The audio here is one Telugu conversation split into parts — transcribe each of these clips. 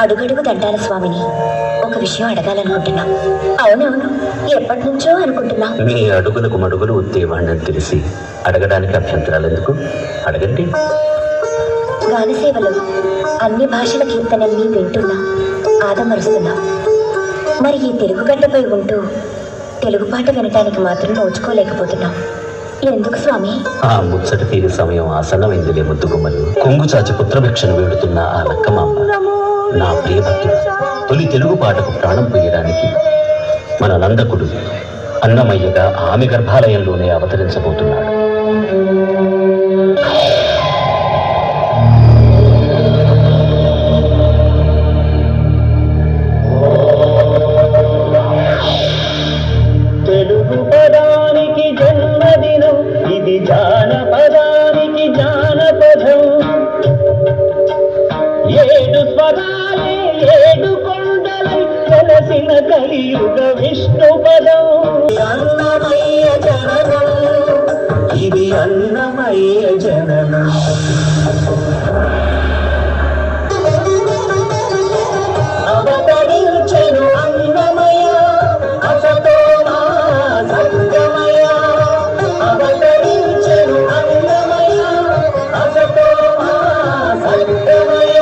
అడుగడుగు దండాల స్వామిని ఒక విషయం అడగాలనుకుంటున్నా. అవునవును, ఎప్పటి నుంచో అనుకుంటున్నా. మీ అడుగులకు మడుగులు ఉత్తేవాణ్ణని తెలిసి అడగడానికి అభ్యంతరాలు ఎందుకు? అడగండి. గానసేవలో అన్ని భాషల కీర్తనల్ని వింటున్నా, ఆదమరుస్తున్నా. మరి ఈ తెలుగు గడ్డపై ఉంటూ తెలుగు పాట వినటానికి మాత్రం నోచుకోలేకపోతున్నా. ఎందుకు స్వామి? ఆ ముచ్చట తీరు సమయం ఆసన్నమైందిలే ముద్దుగుమ్మలు. కొంగు చాచి పుత్రభిక్షను వేడుతున్న ఆ లక్కమాంబ నా ప్రియభక్తుడు తొలి తెలుగు పాటకు ప్రాణం పోయడానికి మన నందకుడు అన్నమయ్యగా ఆమె గర్భాలయంలోనే అవతరించబోతున్నాడు. తెలుగు పదానికి జన్మదినం, ఇది జానపదానికి జానపదం. ఏడు స్వరాలే ఏడు కొండలై కలసిన కలియుగ విష్ణు పదం. అన్నమయ్య జననం, ఇది అన్నమయ్య జననం. అవతరించెను అన్నమయ్య, అసతో మా సంగమయ్య. అవతరించెను అన్నమయ్య, అసతో మా సంగమయ్య.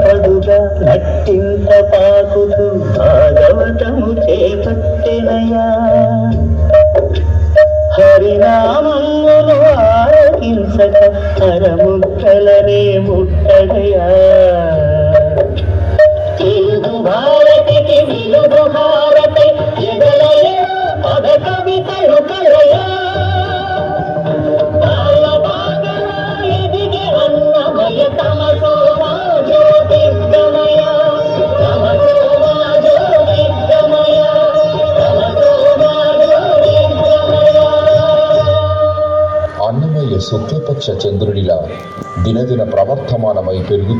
పడుగా నట్టింత పాకుతూ భాగవతము చేపట్టెనయా. హరినామమును ఆరగించక హరముక్కలనే ముట్టగయా. తెలుగు భారతికి విలుగు హారతి ఎగలయ పద కవితలు కలయా. ఎదిగి అన్నమయ తమసో మా జ్యోతిర్గమయ, తమసో మా జ్యోతిర్గమయ, తమసో మా జ్యోతిర్గమయ. అన్నమయ్య శుక్లపక్ష చంద్రుడిలా దినదిన ప్రవర్తమానమై పెరుగు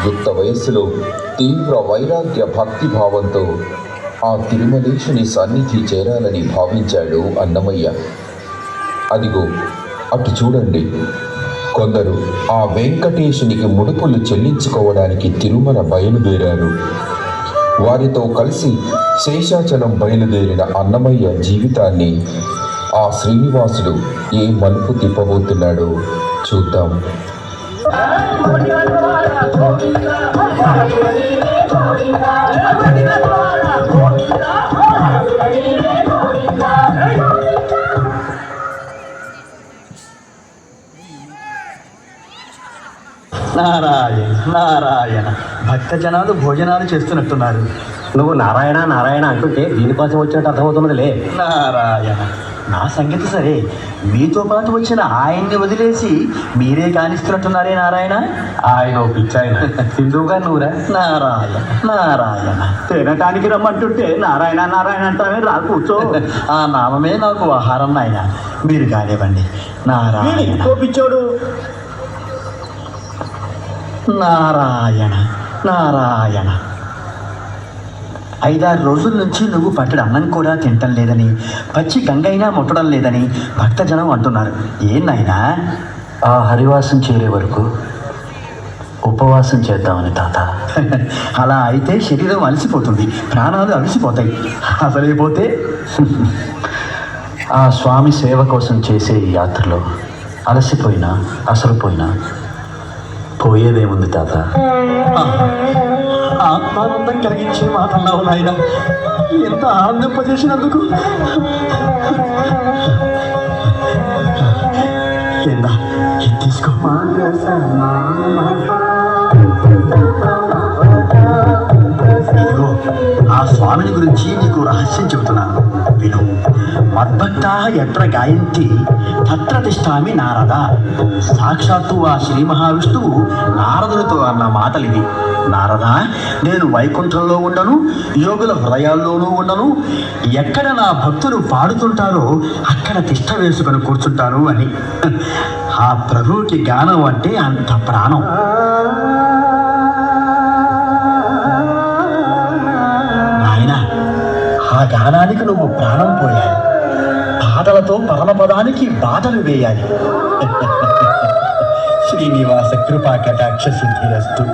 యుక్త వయస్సులో తీవ్ర వైరాగ్య భక్తిభావంతో ఆ తిరుమలేశుని సన్నిధి చేరాలని భావించాడు అన్నమయ్య. అదిగో అటు చూడండి, కొందరు ఆ వెంకటేశునికి ముడుపులు చెల్లించుకోవడానికి తిరుమల బయలుదేరారు. వారితో కలిసి శేషాచలం బయలుదేరిన అన్నమయ్య జీవితాన్ని ఆ శ్రీనివాసుడు ఏ మలుపు తిప్పబోతున్నాడో చూద్దాం. నారాయణ నారాయణ, భక్త జనాలు భోజనాలు చేస్తున్నట్టున్నారు. నువ్వు నారాయణ నారాయణ అంటుంటే దీనికోసం వచ్చినట్టు అర్థమవుతున్నదిలే. నారాయణ, నా సంగతి సరే, మీతో పాటు వచ్చిన ఆయన్ని వదిలేసి మీరే కానిస్తున్నట్టున్నారే నారాయణ. ఆయన పిచ్చాయన సింధువుగా నువ్వురా. నారాయణ నారాయణ, తినటానికి రమ్మంటుంటే నారాయణ నారాయణ అంటామే. రా కూర్చో. ఆ నామమే నాకు ఆహారం నాయన. మీరు కానివ్వండి. నారాయణ పిచ్చోడు. నారాయణ నారాయణ, 5-6 రోజుల నుంచి నువ్వు పట్టడి అన్నం కూడా తింటం లేదని, పచ్చి గంగైనా ముట్టడం లేదని భక్తజనం అంటున్నారు. ఏం నాయనా? ఆ హరివాసం చేరే వరకు ఉపవాసం చేద్దామని తాత. అలా అయితే శరీరం అలసిపోతుంది, ప్రాణాలు అలసిపోతాయి. అసలైపోతే ఆ స్వామి సేవ కోసం చేసే ఈ యాత్రలో అలసిపోయినా అసలుపోయినా పోయేదేముంది తాత. ఆత్మానందం కలిగించే మాట అన్నావు నాయన. ఎంత ఆనందింపజేసినందుకు. ఏందా తీసుకో. ఇదిగో ఆ స్వామిని గురించి నీకు రహస్యం చెబుతున్నాను, విను. మద్భక్తా ఎత్ర గాయంతి తత్ర తిష్టామి నారద. సాక్షాత్తు ఆ శ్రీ మహావిష్ణువు నారదునితో అన్న మాటలివి. నారద, నేను వైకుంఠంలో ఉండను, యోగుల హృదయాల్లోనూ ఉండను. ఎక్కడ నా భక్తులు పాడుతుంటారో అక్కడ తిష్ట వేసుకొని కూర్చుంటాను అని. ఆ ప్రభువుకి గానం అంటే అంత ప్రాణం. నాయన, ఆ గానానికి నువ్వు ప్రాణం పోయాలి. పాటలతో పరమపదానికి బాటలు వేయాలి. శ్రీనివాస కృపా కటాక్ష సిద్ధిరస్తు.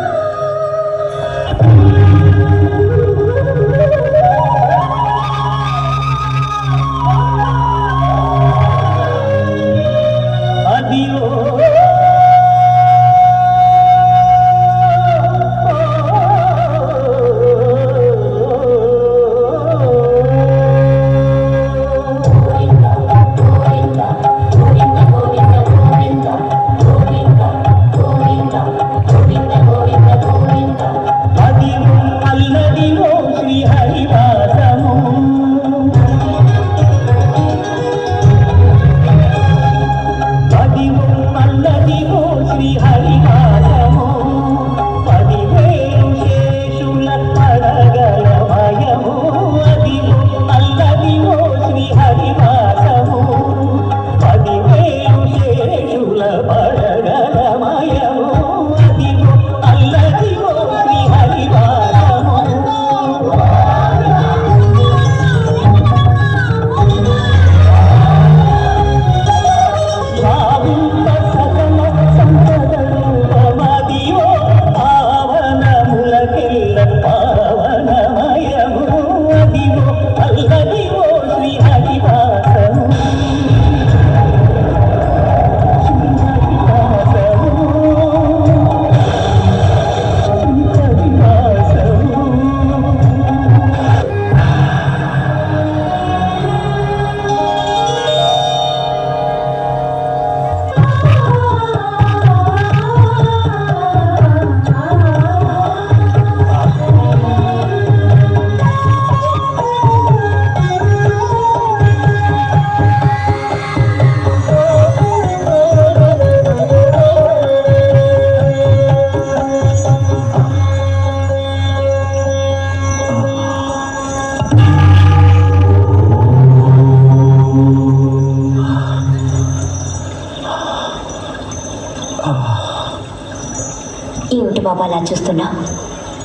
ఏమిటి బాబా అలా చూస్తున్నావు?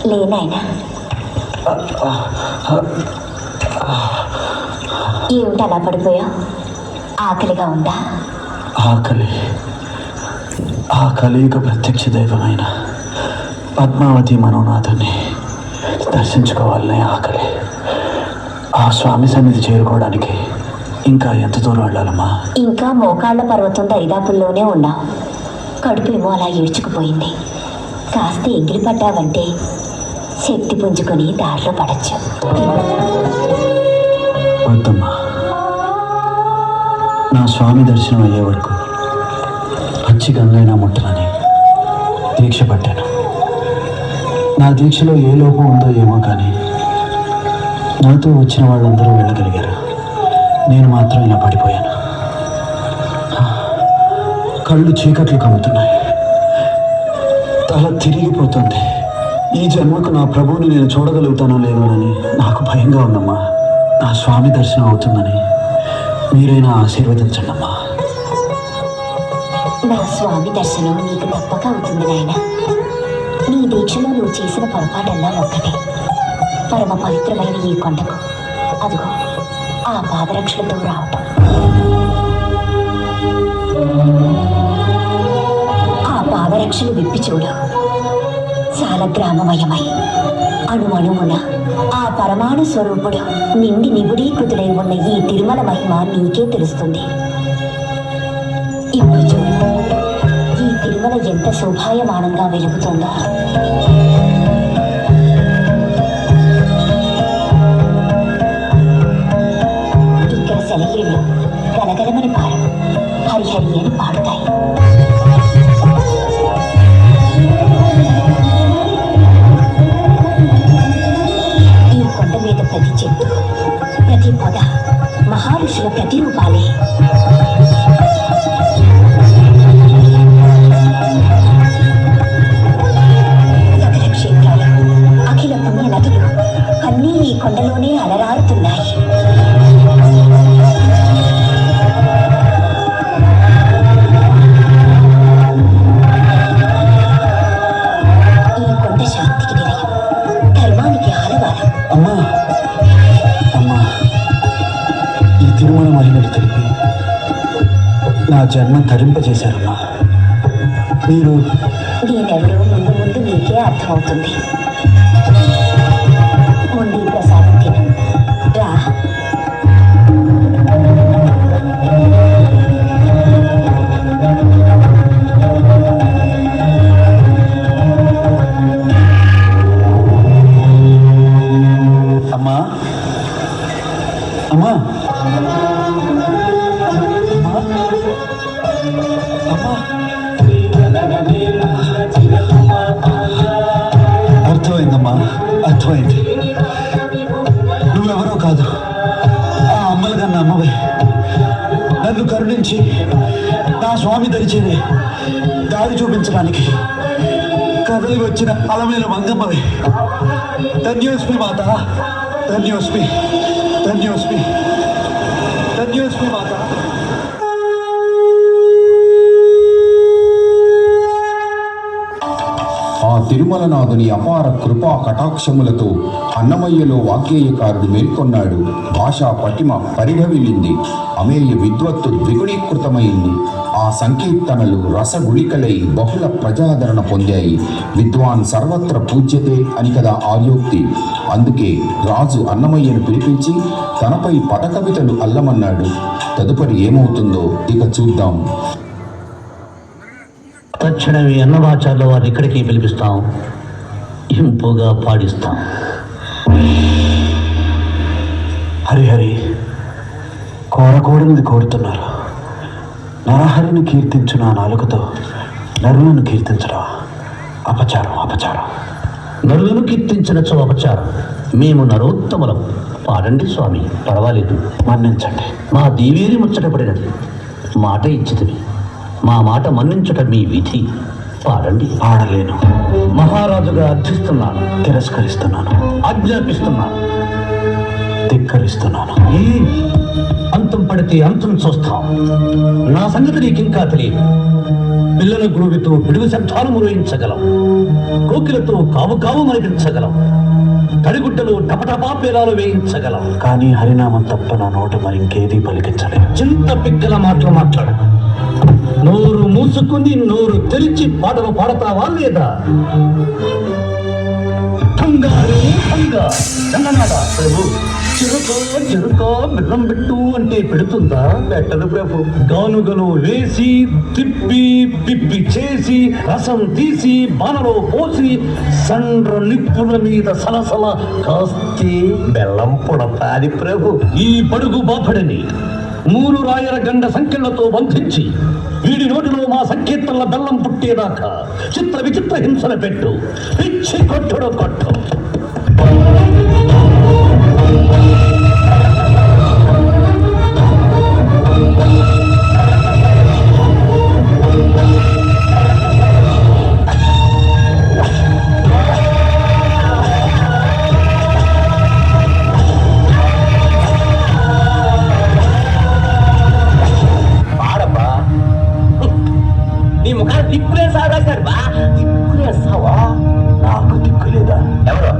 లేనాయన, ఏమిటి అలా పడిపోయావు? ఆకలిగా ఉందా? ఆకలి ఆ కలియుగ ప్రత్యక్ష దైవమైన పద్మావతి మనోనాథుని దర్శించుకోవాలనే ఆకలి. ఆ స్వామి సన్నిధి చేరుకోవడానికి ఇంకా ఎంత దూరం వెళ్ళాలమ్మా? ఇంకా మోకాళ్ళ పర్వతం దరిదాపుల్లోనే ఉన్నావు. కడుపేమో అలా ఈడ్చుకుపోయింది. కాస్త ఎగిరి పడ్డావంటే శక్తి పుంజుకొని దారిలో పడచ్చు. వద్దమ్మా, నా స్వామి దర్శనం అయ్యే వరకు పచ్చి గంగైనా ముట్టనని దీక్ష పట్టాను. నా దీక్షలో ఏ లోపం ఉందో ఏమో కానీ నాతో వచ్చిన వాళ్ళందరూ వెళ్ళగలిగారు. నేను మాత్రం ఇలా పడిపోయాను. కళ్ళు చీకట్లు కమ్ముతున్నాయి, తల తిరిగిపోతుంది. ఈ జన్మకు నా ప్రభువుని నేను చూడగలుగుతానో లేదోనని నాకు భయంగా ఉందమ్మా. నా స్వామి దర్శనం అవుతుందని మీరైనా ఆశీర్వదించండి అమ్మా. నా స్వామి దర్శనం నీకు తప్పక అవుతుంది నాయన. నీ దీక్షలో నువ్వు చేసిన పొరపాటల్లా ఒక్కటే. పరమ పవిత్రమైన ఈ కొండకు అదిగో ఆ పాదరక్షలతో రావటం. ఆ పాదరక్షలు విప్పి చూడు. చాలా గ్రామమయమై అణువణువున ఆ పరమాణు స్వరూపుడు నిండి నిబుడీకృతుడై ఉన్న ఈ తిరుమల మహిమ నీకే తెలుస్తుంది. ఇప్పుడు చూడు, ఈ తిరుమల తిరుమల ఎంత శోభాయమానంగా వెలుగుతుందో. ఇక్కడ సెలయేళ్ళు గలగలమని పారు హరిహరి అని పాడుతాయి. ఈ కొండ మీద ప్రతి చెట్టు, ప్రతి పొద మహారుషుల ప్రతిరూపాలే. సకల క్షేత్రాలు, అఖిల పుణ్య నదులు అన్నీ ఈ కొండలోనే అలరారుతున్నాయి. ఈ కొండ శాంతికి నిలయం, ధర్మానికి ఆలవాలం. అమ్మా అమ్మా, ఈ తిరుమల మహిళలు తెలిపి నా జన్మ ధరింపజేశారమ్మా. మీరు నేనెవరో ముందు ముందు నీకే అర్థమవుతుంది. ముందు ఈ ప్రసాదం తిను. రా. అమ్మా అమ్మా అర్థమైందమ్మా, అర్థమైంది. నువ్వెవరో కాదు, ఆ అమ్మలు కన్నా అమ్మవే. నన్ను కరుణించి నా స్వామి దరిచేరే దారి చూపించడానికి కదలి వచ్చిన అలమేల మంగమ్మవే. ధన్యోస్మి మాత, ధన్యోస్మి, ధన్యోస్మి, ధన్యోస్మి మాత. ఆ తిరుమలనాథుని అపార కృపా కటాక్షములతో అన్నమయ్యలో వాగ్గేయకారుడు మేల్కొన్నాడు. భాషా పటిమ పరిఢవిల్లింది, అమేయ విద్వత్తు ద్విగుణీకృతమైంది. ఆ సంకీర్తనలు రసగుళికలై బహుళ ప్రజాదరణ పొందాయి. విద్వాన్ సర్వత్ర పూజ్యతే అని కదా ఆర్యోక్తి. అందుకే రాజు అన్నమయ్యను పిలిపించి తనపై పదకవితలు అల్లమన్నాడు. తదుపరి ఏమవుతుందో ఇక చూద్దాం. తక్షణమే అన్నమాచార్ల వారిని ఇక్కడికి పిలిపిస్తాం, ఇంపుగా పాడిస్తాం. హరిహరి, కోరకూడనిది కోరుతున్నారు. నరహరిని కీర్తించు నా నాలుకతో నరులను కీర్తించరా? అపచారం, అపచారం. నరులను కీర్తించినచో అపచారం. మేము నరోత్తములం. పాడండి స్వామి, పర్వాలేదు. మన్నించండి. మా దేవేరి ముచ్చటపడినది, మాట ఇచ్చితివి. మా మాట మన్నించుట మీ విధి. పాడండి. ఆడలేను. మహారాజుగా అర్థిస్తున్నాను, తిరస్కరిస్తున్నాను, ఆజ్ఞాపిస్తున్నాను, ధిక్కరిస్తున్నాను. అంతం పడితే అంతం చూస్తాం. నా సంగతి నీకింకా తెలియదు. పిల్లల గురువితో పిడుగు శబ్దాలు మురోయించగలం, కోకిలతో కావు కావు మరిపించగలం, తడిగుడ్డలు టపటపా పేరాలు వేయించగలం. కానీ హరినామం తప్ప నా నోట మరింకేదీ పలికించలేదు. చింత పిక్కల మాటలు మాట్లాడు. నోరు మూసుకుని నోరు తెరిచి పాటలు పాడతావా లేదా? ప్రభు, చెరుకో బెల్లం పెట్టు అంటే పెడుతుందా? పెట్టదు ప్రభు. గానుగలు వేసి తిప్పి పిప్పి చేసి రసం తీసి బాణలో పోసి సండ్ర నిప్పుల మీద సలసల కాస్తే బెల్లం పుడతాది ప్రభు. ఈ పడుగు బాపడని 3 రాయల గండ సంఖ్యలతో బంధించి వీడి నోటిలో మా సంకీర్తనల బెల్లం పుట్టేదాకా చిత్ర విచిత్ర హింసలు పెట్టు. పిచ్చి కొట్టుడు కొట్టు. నాకు దిక్కులేదా? ఎవరు?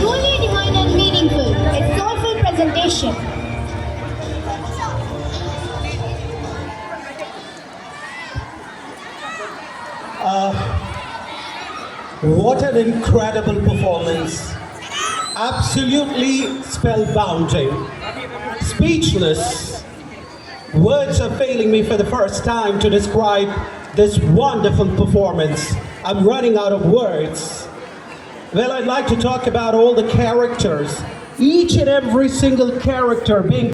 Truly divine and meaningful, a soulful presentation. What an incredible performance. Absolutely spellbinding. Speechless. Words are failing me for the first time to describe this wonderful performance. I'm running out of words. Well, I'd like to talk about all the characters. Each and every single character being